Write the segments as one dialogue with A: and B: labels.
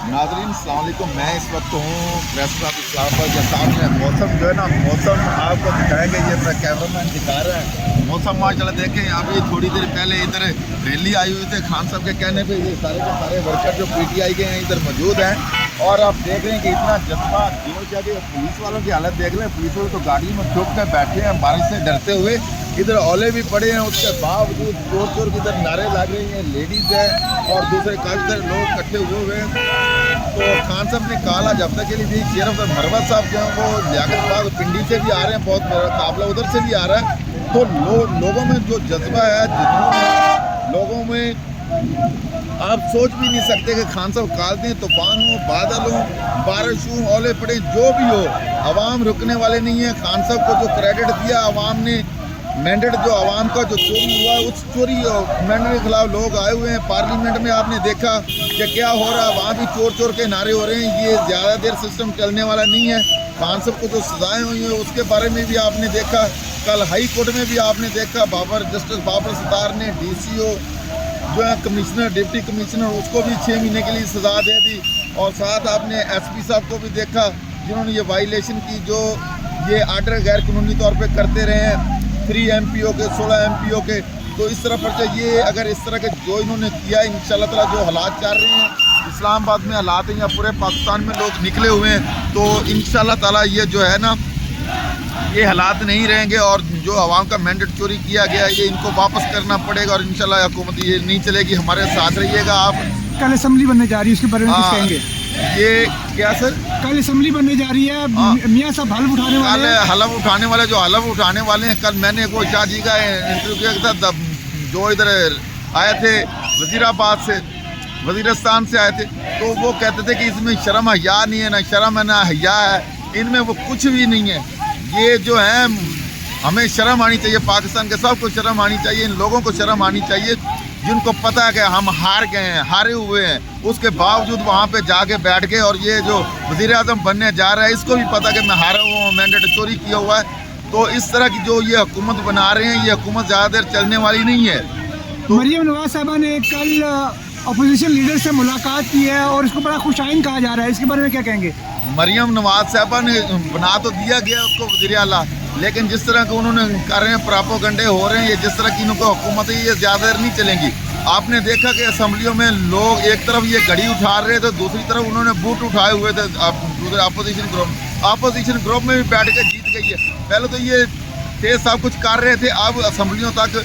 A: नाज़रीन अस्सलाम वालेकुम। मैं इस वक्त हूँ प्रेस क्लब इस्लामाबाद के सामने। मौसम जो है ना, मौसम आपको दिखाएंगे, ये मेरा कैमरामैन दिखा रहा है मौसम। माशाल्लाह देखें, अभी थोड़ी देर पहले इधर रैली आई हुई थी। खान साहब के कहने पे ये सारे के सारे वर्कर जो PTI के हैं इधर मौजूद हैं। और आप देख रहे हैं कि इतना जज्बा, जो जगह पुलिस वालों की हालत देख लें। पुलिस वाले तो गाड़ी में छुप कर बैठे हैं बारिश से डरते हुए। इधर ओले भी पड़े हैं, उसके बावजूद जोर जोर की इधर नारे लग रही हैं। लेडीज़ है और दूसरे काफ़ी सारे लोग इकट्ठे हुए हैं। तो खान साहब ने कहा जब तक के लिए भी शेरफ मरवत साहब जो हैं वो लियाकतबाग पिंडी से भी आ रहे हैं, बहुत बड़ा काफिला उधर से भी आ रहा है। तो लोगों में जो जज्बा है, जुनून है लोगों में, आप सोच भी नहीं सकते कि खान साहब काल दें, तूफान हो, बादल हो, बारिश हो, ओले पड़े, जो भी हो, अवाम रुकने वाले नहीं है। खान साहब को जो क्रेडिट दिया अवाम ने, मैंडेट जो आवाम का जो चोरी हुआ, उस चोरी मैंडेट के खिलाफ लोग आए हुए हैं। पार्लियामेंट में आपने देखा कि क्या हो रहा है, वहाँ भी चोर चोर के नारे हो रहे हैं। ये ज़्यादा देर सिस्टम चलने वाला नहीं है। खान साहब को जो सजाएं हुई हैं उसके बारे में भी आपने देखा। कल हाई कोर्ट में भी आपने देखा, जस्टिस बाबर सत्तार ने DCO जो है कमिश्नर, डिप्टी कमिश्नर, उसको भी 6 महीने के लिए सज़ा दे दी। और साथ आपने SP साहब को भी देखा जिन्होंने ये वायलेशन की, जो ये आर्डर गैर कानूनी तौर पर करते रहे हैं, 3 MPO के, 16 MPO के। तो इस तरह पर ये अगर इस तरह के जो इन्होंने किया, इंशाल्लाह ताला जो हालात चल रहे हैं इस्लामाबाद में, हालात हैं या पूरे पाकिस्तान में लोग निकले हुए हैं, तो इंशाल्लाह ताला ये जो है ना, ये हालात नहीं रहेंगे। और जो आवाम का मैंडेट चोरी किया गया ये इनको वापस करना पड़ेगा। और इंशाल्लाह हुकूमत ये नहीं चलेगी, हमारे साथ रहिएगा आप।
B: कल असेंबली बनने जा रही है, उसके बारे में कुछ कहेंगे?
A: ये क्या सर?
B: कल असेंबली बनने जा रही है, मियाँ साहब हलफ उठाने वाले हैं।
A: हलफ उठाने वाले, जो हलफ उठाने वाले हैं, कल मैंने वो शाह जी का इंटरव्यू किया था, जो इधर आए थे वजीराबाद से, वजीरस्तान से आए थे। तो वो कहते थे कि इसमें शर्म हया नहीं है, ना शर्म है ना हया है, इनमें वो कुछ भी नहीं है। ये जो है, हमें शर्म आनी चाहिए, पाकिस्तान के सबको शर्म आनी चाहिए, इन लोगों को शर्म आनी चाहिए जिनको पता है कि हम हार गए हैं, हारे हुए हैं, उसके बावजूद वहाँ पे जाके बैठ गए। और ये जो वज़ीर आज़म बनने जा रहा है, इसको भी पता कि मैं हारा हुआ हूँ, मैंडेट चोरी किया हुआ है। तो इस तरह की जो ये हुकूमत बना रहे हैं, ये हुकूमत ज़्यादा देर चलने वाली नहीं है।
B: तो मरियम नवाज साहबा ने कल अपोजिशन लीडर से मुलाकात की है और इसको बड़ा खुशाइन कहा जा रहा है, इसके बारे में क्या कहेंगे?
A: मरियम नवाज साहबा ने बना तो दिया गया उसको वज़ीर आला, लेकिन जिस तरह के उन्होंने कर रहे हैं, प्रोपेगेंडे हो रहे हैं, ये जिस तरह की इनको हुकूमत है, ये ज़्यादा देर नहीं चलेंगी। आपने देखा कि असम्बलियों में लोग एक तरफ ये घड़ी उठा रहे थे, दूसरी तरफ उन्होंने बूट उठाए हुए थे। अपोजिशन ग्रुप में भी बैठ के जीत गई है। पहले तो ये तेज सब कुछ कर रहे थे, अब असम्बलियों तक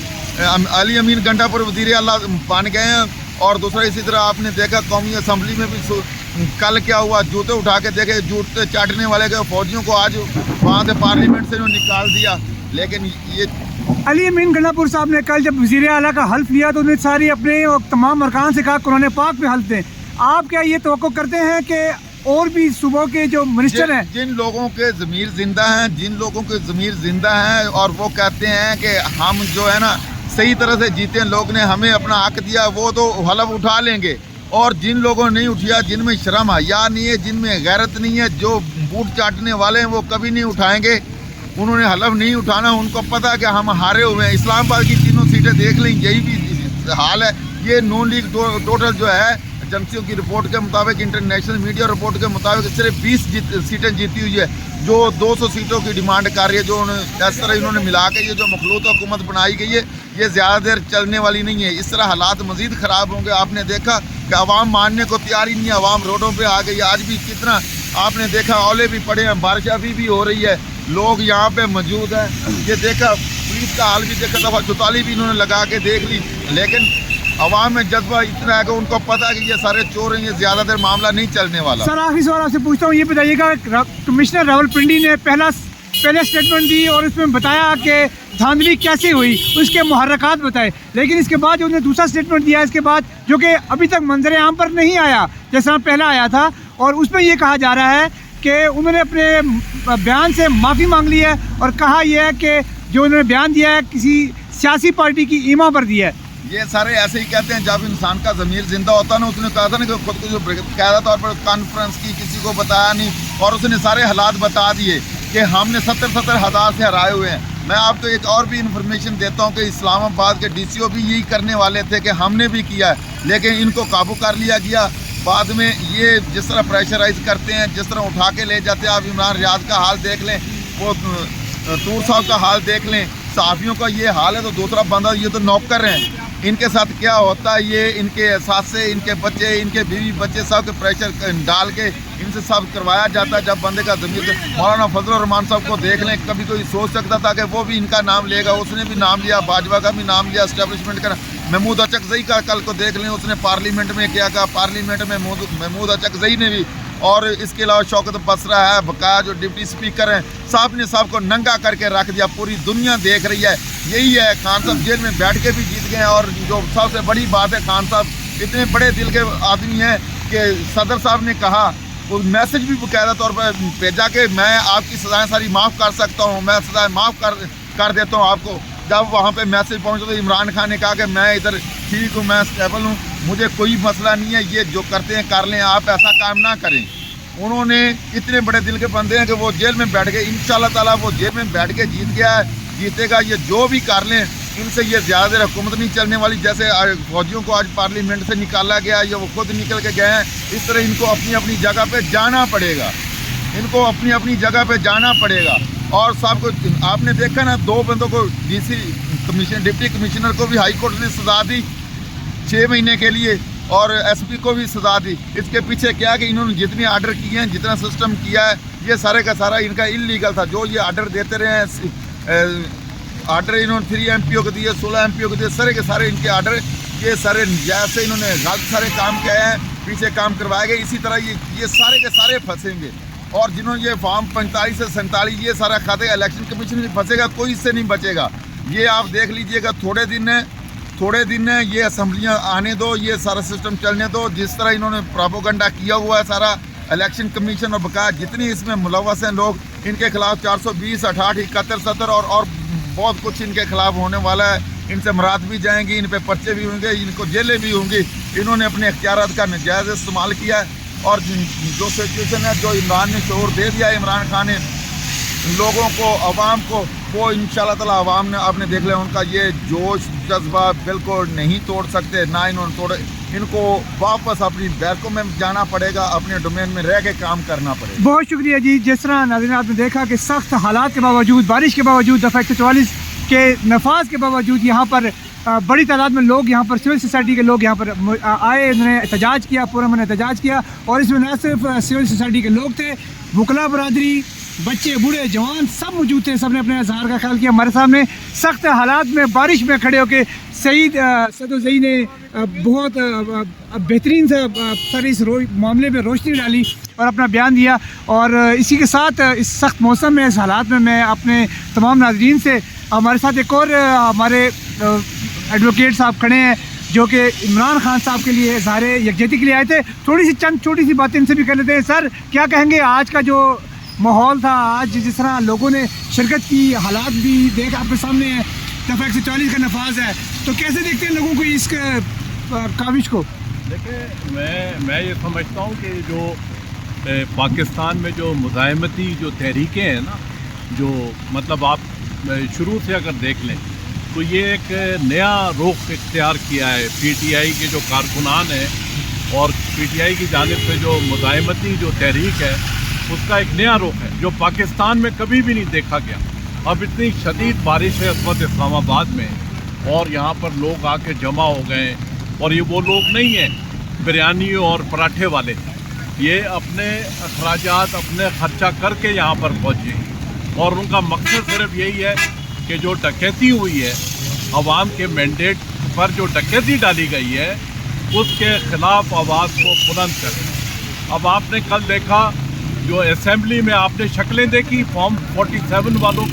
A: अली अमीन गंडापुर वज़ीर आला बन गए हैं। और दूसरा इसी तरह आपने देखा कौमी असम्बली में भी कल क्या हुआ, जूते उठा के देखे, जूते चाटने वाले के फौजियों को आज वहाँ से पार्लियामेंट से निकाल दिया। लेकिन ये
B: अली अमीन गंडापुर साहब ने कल जब वज़ीर आला का हल्फ लिया तो उन्होंने सारी अपने तमाम अरकान से कहा कुरान पाक पे हल्फ दें। आप क्या ये तवक्को करते हैं कि और भी सूबों के जो मिनिस्टर हैं,
A: जिन लोगों के ज़मीर जिंदा हैं, जिन लोगों के ज़मीर जिंदा हैं और वो कहते हैं कि हम जो है ना सही तरह से जीते हैं, लोग ने हमें अपना हक दिया, वो तो हलफ उठा लेंगे। और जिन लोगों ने नहीं उठाया, जिनमें शर्म हया नहीं है, जिनमें गैरत नहीं है, जो बूट चाटने वाले हैं, वो कभी नहीं उठाएंगे। उन्होंने हलफ नहीं उठाना, उनको पता है कि हम हारे हुए हैं। इस्लामाबाद की तीनों सीटें देख लें, यही भी हाल है। ये नून लीग टोटल जो है एजेंसियों की रिपोर्ट के मुताबिक, इंटरनेशनल मीडिया रिपोर्ट के मुताबिक सिर्फ 20 सीटें जीती हुई है, जो 200 सीटों की डिमांड कर रही है। जो इस तरह इन्होंने मिला के ये जो मखलूत हुकूमत बनाई गई है, ये ज़्यादा देर चलने वाली नहीं है। इस तरह हालात मज़ीद ख़राब होंगे। आपने देखा कि आवाम मानने को तैयार ही नहीं है, आवाम रोडों पर आ गई। आज भी कितना आपने देखा, ओले भी पड़े हैं, बारिश भी हो रही है, लोग यहाँ पे मौजूद हैं। ये देखा, पुलिस का हाल भी देखा, दफ़ा 44 भी इन्होंने लगा के देख ली। लेकिन अवाम में जज्बा इतना है कि उनको पता है कि ये सारे चोर हैं, ये ज़्यादा देर मामला नहीं चलने वाला।
B: सर आखिरी सवाल आपसे पूछता हूँ, ये बताइएगा, कमिश्नर रावलपिंडी ने पहले स्टेटमेंट दी और उसमें बताया कि धांधली कैसे हुई, उसके मुहर्रकात बताए, लेकिन इसके बाद जो उन्होंने दूसरा स्टेटमेंट दिया इसके बाद, जो कि अभी तक मंजर आम पर नहीं आया जैसा पहला आया था, और उसमें ये कहा जा रहा है कि उन्होंने अपने बयान से माफ़ी मांग ली है और कहा यह है कि जो उन्होंने बयान दिया है किसी सियासी पार्टी की ईमा पर दिया है।
A: ये सारे ऐसे ही कहते हैं, जब इंसान का ज़मीर जिंदा होता ना, उसने कहा था ना कि खुद को जो कायदा तौर पर कॉन्फ्रेंस की, किसी को बताया नहीं, और उसने सारे हालात बता दिए कि हमने 70 हज़ार से हराए हुए हैं। मैं आपको एक और भी इन्फॉर्मेशन देता हूँ कि इस्लामाबाद के DCO भी यही करने वाले थे कि हमने भी किया है, लेकिन इनको काबू कर लिया गया। بعد میں یہ جس طرح پریشرائز کرتے ہیں, جس طرح اٹھا کے لے جاتے ہیں. آپ عمران ریاض کا حال دیکھ لیں, وہ طور صاحب کا حال دیکھ لیں, صحافیوں کا یہ حال ہے. تو دوسرا بندہ یہ تو نوکر ہیں, ان کے ساتھ کیا ہوتا ہے, یہ ان کے احساس سے ان کے بچے, ان کے بیوی بچے سب کے پریشر ڈال کے ان سے سب کروایا جاتا ہے. جب بندے کا ضمیر, مولانا فضل الرحمان صاحب کو دیکھ لیں, کبھی کوئی سوچ سکتا تھا کہ وہ بھی ان کا نام لے گا, اس نے بھی نام لیا, باجوہ کا بھی نام لیا اسٹیبلشمنٹ کا. محمود اچکزئی کا کل کو دیکھ لیں, اس نے پارلیمنٹ میں کیا کہا, پارلیمنٹ میں محمود اچکزئی نے بھی, اور اس کے علاوہ شوکت بصرہ ہے, بقایا جو ڈپٹی اسپیکر ہیں, صاحب نے صاحب کو ننگا کر کے رکھ دیا. پوری دنیا دیکھ رہی ہے. یہی ہے, خان صاحب جیل میں بیٹھ کے بھی جیت گئے ہیں. اور جو سب سے بڑی بات ہے, خان صاحب اتنے بڑے دل کے آدمی ہیں کہ صدر صاحب نے کہا, وہ میسج بھی باقاعدہ طور پر بھیجا کہ میں آپ کی سزائیں ساری معاف کر سکتا ہوں, میں سزائیں معاف کر دیتا ہوں آپ کو. جب وہاں پہ میسج پہنچا تو عمران خان نے کہا کہ میں ادھر ٹھیک ہوں, میں اسٹیبل ہوں, مجھے کوئی مسئلہ نہیں ہے, یہ جو کرتے ہیں کر لیں, آپ ایسا کام نہ کریں. انہوں نے اتنے بڑے دل کے بندے ہیں کہ وہ جیل میں بیٹھ گئے. انشاءاللہ تعالیٰ وہ جیل میں بیٹھ کے جیت گیا ہے, جیتے گا. یہ جو بھی کر لیں, ان سے یہ زیادہ حکومت نہیں چلنے والی. جیسے فوجیوں کو آج پارلیمنٹ سے نکالا گیا, یہ وہ خود نکل کے گئے ہیں, اس طرح ان کو اپنی اپنی جگہ پہ جانا پڑے گا. ان کو اپنی اپنی جگہ پہ جانا پڑے گا. اور صاحب کو آپ نے دیکھا نا, 2 بندوں کو D C commission, deputy commissioner کو بھی ہائی کورٹ نے سزا دی 6 مہینے کے لیے, اور ایس پی کو بھی سزا دی. اس کے پیچھے کیا کہ انہوں نے جتنے آرڈر کیے ہیں, جتنا سسٹم کیا ہے, یہ سارے کا سارا ان کا انلیگل تھا. جو یہ آرڈر دیتے رہے ہیں, آرڈر انہوں نے 3 MP کو دیے, 16 MP کو دیے, سارے کے سارے ان کے آرڈر یہ سارے جیسے انہوں نے غلط سارے کام کیے ہیں, پیچھے کام کروائے گئے. اسی طرح یہ سارے کے سارے پھنسیں گے. اور جنہوں نے یہ فارم 45 سے 47 یہ سارا کھاتے, الیکشن کمیشن بھی پھنسے گا, کوئی اس سے نہیں بچے گا. یہ آپ دیکھ لیجئے گا, تھوڑے دن ہیں, یہ اسمبلیاں آنے دو, یہ سارا سسٹم چلنے دو. جس طرح انہوں نے پروپیگنڈا کیا ہوا ہے سارا, الیکشن کمیشن اور بقایا جتنی اس میں ملوث ہیں لوگ, ان کے خلاف 420, 68, 71, 70 اور بہت کچھ ان کے خلاف ہونے والا ہے. ان سے مراد بھی جائیں گی, ان پہ پرچے بھی ہوں گے, ان کو جیلیں بھی ہوں گی. انہوں نے اپنے اختیارات کا ناجائز استعمال کیا ہے. اور جو سچویشن ہے, جو عمران نے شعور دے دیا ہے, عمران خان نے لوگوں کو, عوام کو, وہ انشاءاللہ تعالی عوام نے, آپ نے دیکھ لیا, ان کا یہ جوش جذبہ بالکل نہیں توڑ سکتے, نہ انہوں نے توڑے. ان کو واپس اپنی بیرکوں میں جانا پڑے گا, اپنے ڈومین میں رہ کے کام کرنا پڑے گا.
B: بہت شکریہ جی. جس طرح ناظرین آپ نے دیکھا کہ سخت حالات کے باوجود, بارش کے باوجود, دفعہ 144 کے نفاذ کے باوجود یہاں پر بڑی تعداد میں لوگ, یہاں پر سول سوسائٹی کے لوگ یہاں پر آئے, انہوں نے احتجاج کیا, پورا میں نے احتجاج کیا. اور اس میں نہ صرف سول سوسائٹی کے لوگ تھے, وکلا برادری, بچے, بوڑھے, جوان سب موجود تھے. سب نے اپنے اظہار کا خیال کیا. ہمارے سامنے سخت حالات میں بارش میں کھڑے ہو کے سعید صدوزئی نے بہت بہترین سے سر اس معاملے میں روشنی ڈالی اور اپنا بیان دیا. اور اسی کے ساتھ اس سخت موسم میں, اس حالات میں اپنے تمام ناظرین سے, ہمارے ساتھ ایک اور ہمارے ایڈوکیٹ صاحب کھڑے ہیں جو کہ عمران خان صاحب کے لیے اظہار یکجہتی کے لیے آئے تھے. چند چھوٹی سی باتیں ان سے بھی کر لیتے ہیں. سر کیا کہیں گے, آج کا جو ماحول تھا, آج جس طرح لوگوں نے شرکت کی, حالات بھی دیکھ آپ کے سامنے ہیں, دفعہ 144 کا نفاذ ہے, تو کیسے دیکھتے ہیں لوگوں کو اس کاوش کو؟
C: دیکھیں, میں یہ سمجھتا ہوں کہ جو پاکستان میں جو مزاحمتی جو تحریکیں ہیں نا, جو مطلب آپ شروع سے اگر دیکھ لیں تو یہ ایک نیا رخ اختیار کیا ہے. پی ٹی آئی کے جو کارکنان ہیں اور پی ٹی آئی کی جانب سے جو مزاحمتی جو تحریک ہے, اس کا ایک نیا رخ ہے جو پاکستان میں کبھی بھی نہیں دیکھا گیا. اب اتنی شدید بارش ہے اس وقت اسلام آباد میں, اور یہاں پر لوگ آ کے جمع ہو گئے ہیں. اور یہ وہ لوگ نہیں ہیں بریانی اور پراٹھے والے, یہ اپنے اخراجات, اپنے خرچہ کر کے یہاں پر پہنچے ہیں. اور ان کا مقصد صرف یہی ہے کہ جو ڈکیتی ہوئی ہے, عوام کے مینڈیٹ پر جو ڈکیتی ڈالی گئی ہے, اس کے خلاف آواز کو بلند کریں. اب آپ نے کل دیکھا جو اسمبلی میں آپ نے شکلیں دیکھی فارم 47 والوں,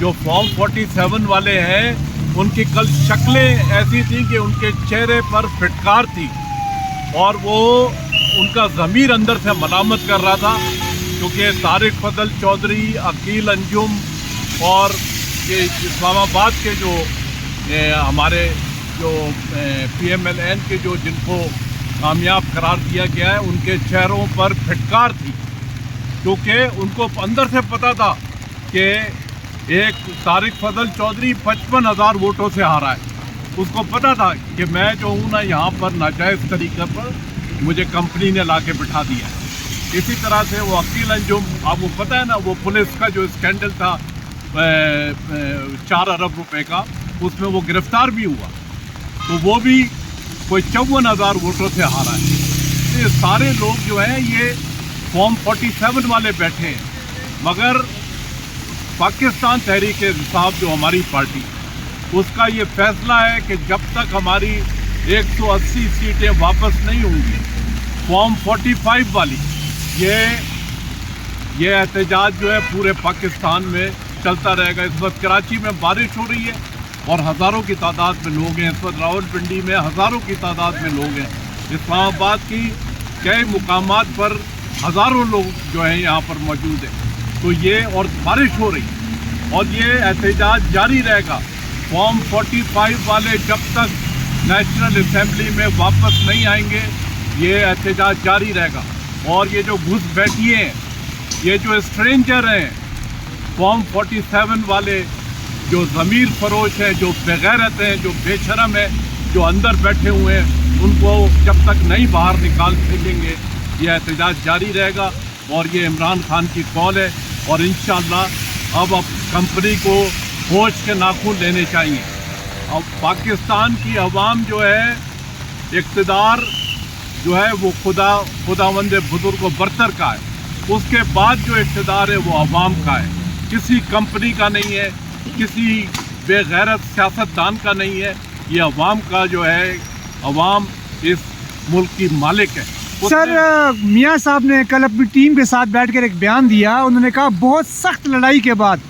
C: جو فارم 47 والے ہیں ان کی کل شکلیں ایسی تھیں کہ ان کے چہرے پر پھٹکار تھی, اور وہ ان کا ضمیر اندر سے ملامت کر رہا تھا, کیونکہ طارق فضل چودھری, عقیل انجم اور یہ اسلام آباد کے جو ہمارے جو پی ایم ایل این کے جو جن کو کامیاب قرار دیا گیا ہے, ان کے چہروں پر پھٹکار تھی, کیونکہ ان کو اندر سے پتہ تھا کہ ایک طارق فضل چودھری 55,000 ووٹوں سے ہارا ہے. اس کو پتہ تھا کہ میں جو ہوں نا یہاں پر ناجائز طریقے پر मुझे कंपनी ने ला के बिठा दिया है। इसी तरह से वो अकील अंजुम, आपको पता है ना, वो पुलिस का जो स्कैंडल था 4 अरब रुपए का, उसमें वो गिरफ्तार भी हुआ, तो वो भी कोई 54,000 वोटों से हारा है। तो ये सारे लोग जो हैं ये फॉर्म 47 वाले बैठे हैं, मगर पाकिस्तान तहरीक इंसाफ जो हमारी पार्टी, उसका ये फैसला है कि जब तक हमारी 180 सीटें वापस नहीं होंगी, फॉर्म 45 वाली, ये एहतजाज जो है पूरे पाकिस्तान में चलता रहेगा। इस वक्त कराची में बारिश हो रही है और हज़ारों की तादाद में लोग हैं। इस वक्त रावलपिंडी में हज़ारों की तादाद में लोग हैं। इस्लामाबाद की कई मुकामात पर हज़ारों लोग जो हैं यहाँ पर मौजूद हैं। तो ये, और बारिश हो रही है और ये एहतजाज जारी रहेगा। फॉर्म 45 वाले जब तक नेशनल असम्बली में वापस नहीं आएंगे, ये एहतजाज जारी रहेगा। और ये जो घुसपैठिए हैं, ये जो स्ट्रेंजर हैं, फॉर्म 47 वाले जो ज़मीर फरोश हैं, जो बेगैरत हैं, जो बेशरम हैं, जो अंदर बैठे हुए हैं, उनको जब तक नहीं बाहर निकाल सकेंगे, ये एहतजाज जारी रहेगा। और ये इमरान खान की कॉल है और इंशाअल्लाह अब कंपनी को होश के नाखून लेने चाहिए। अब पाकिस्तान की अवाम जो है, इक़्तिदार जो है वो खुदावंद बुजुर्ग व बरतर का है, उसके बाद जो इक़्तिदार है वो अवाम का है, किसी कंपनी का नहीं है, किसी बेगैरत सियासतदान का नहीं है, ये अवाम का जो है, अवाम इस मुल्क की मालिक है।
B: सर, मियाँ साहब ने कल अपनी टीम के साथ बैठकर एक बयान दिया। उन्होंने कहा बहुत सख्त लड़ाई के बाद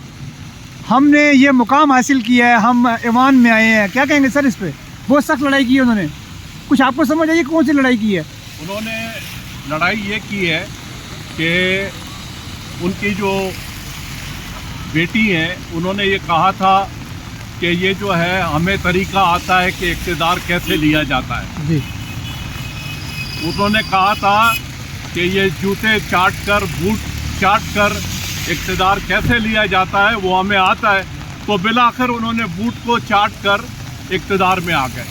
B: हमने ये मुकाम हासिल किया है, हम ईमान में आए हैं। क्या कहेंगे सर इस पे? बहुत सख्त लड़ाई की है उन्होंने, कुछ आपको समझ आइए कौन सी लड़ाई की है?
C: उन्होंने लड़ाई ये की है कि उनकी जो बेटी हैं, उन्होंने ये कहा था कि ये जो है, हमें तरीका आता है कि इक़्तिदार कैसे लिया जाता है।
B: जी,
C: उन्होंने कहा था कि ये जूते चाट कर, बूट चाट कर इक़्तिदार कैसे लिया जाता है वो हमें आता है। तो बिलाखिर उन्होंने बूट को चाट कर इक़्तिदार में आ गए।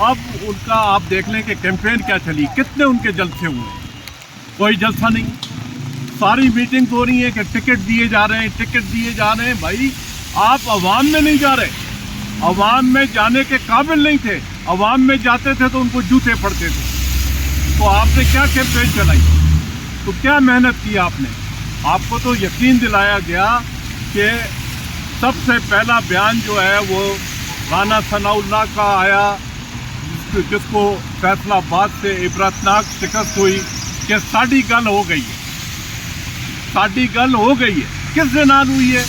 C: अब उनका आप देख लें कि कैंपेन क्या चली, कितने उनके जलसे हुए, कोई जलसा नहीं। सारी मीटिंग हो रही है कि टिकट दिए जा रहे हैं, टिकट दिए जा रहे हैं। भाई, आप अवाम में नहीं जा रहे, अवाम में जाने के काबिल नहीं थे। अवाम में जाते थे तो उनको जूते पड़ते थे। तो आपने क्या कैंपेन चलाई, तो क्या मेहनत की आपने? आपको तो यकीन दिलाया गया कि सबसे पहला बयान जो है वो राना सनाउल्लाह का आया, जिसको फैसलाबाद से इबरतनाक शिकस्त हुई कि साड़ी गल हो गई है, साड़ी गल हो गई है। किस नाल हुई है?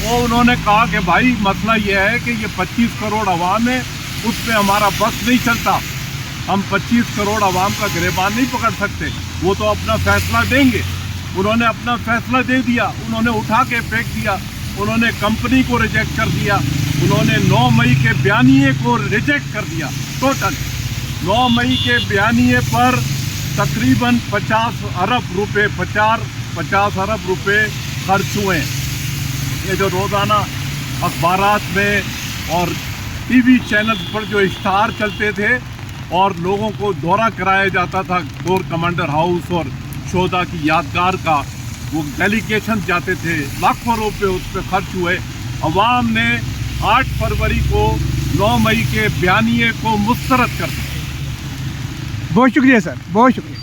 C: वो उन्होंने कहा कि भाई मसला ये है कि ये 25 करोड़ आवाम है, उसमें हमारा बस नहीं चलता, हम 25 करोड़ आवाम का गिरबान नहीं पकड़ सकते, वो तो अपना फैसला देंगे। उन्होंने अपना फैसला दे दिया, उन्होंने उठा के फेंक दिया, उन्होंने कंपनी को रिजेक्ट कर दिया, उन्होंने 9 मई के बयानिए को रिजेक्ट कर दिया टोटल। 9 मई के बयानिए पर तकरीबन 50 अरब रुपए खर्च हुए। ये जो रोज़ाना अखबारात में और टीवी चैनल पर जो इश्तहार चलते थे और लोगों को दौरा कराया जाता था कोर कमांडर हाउस और शोधा की यादगार का, वो डेलीगेशन जाते थे, लाखों रुपए उस पर खर्च हुए। अवाम ने 8 फरवरी को 9 मई के बयानिए को मुस्तरद कर दिया।
B: बहुत शुक्रिया सर, बहुत शुक्रिया।